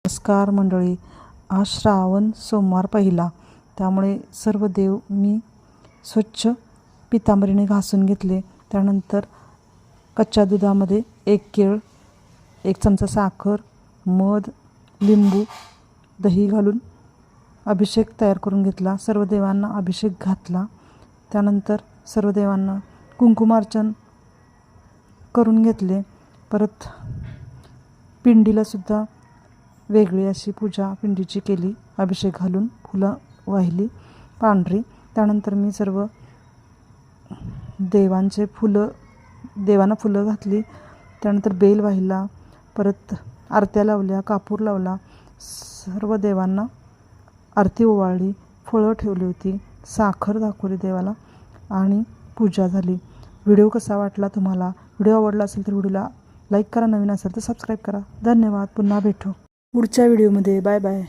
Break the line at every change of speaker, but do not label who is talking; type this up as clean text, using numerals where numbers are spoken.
नमस्कार मंडळी, आज श्रावण सोमवार पहिला, त्यामुळे सर्व देव मी स्वच्छ पितांबरीने घासून घेतले. त्यानंतर कच्च्या दुधामध्ये 1 केळ, 1 चमचा साखर, मध, लिंबू, दही घालून अभिषेक तयार करून घेतला. सर्व देवांना अभिषेक घातला. त्यानंतर सर्व देवांना कुंकुमार्चन करून घेतले. परत पिंडीलासुद्धा वेगळी अशी पूजा पिंडीची केली, अभिषेक घालून फुलं वाहिली पांढरी. त्यानंतर मी सर्व देवांना फुलं घातली. त्यानंतर बेल वाहिला, परत आरत्या लावल्या, कापूर लावला, सर्व देवांना आरती ओवाळली, फळं ठेवली होती, साखर दाखवली देवाला आणि पूजा झाली. व्हिडिओ कसा वाटला तुम्हाला? व्हिडिओ आवडला असेल तर व्हिडिओला लाईक करा, नवीन असेल तर सबस्क्राईब करा. धन्यवाद. पुन्हा भेटू पुढच्या व्हिडिओमध्ये. Bye bye.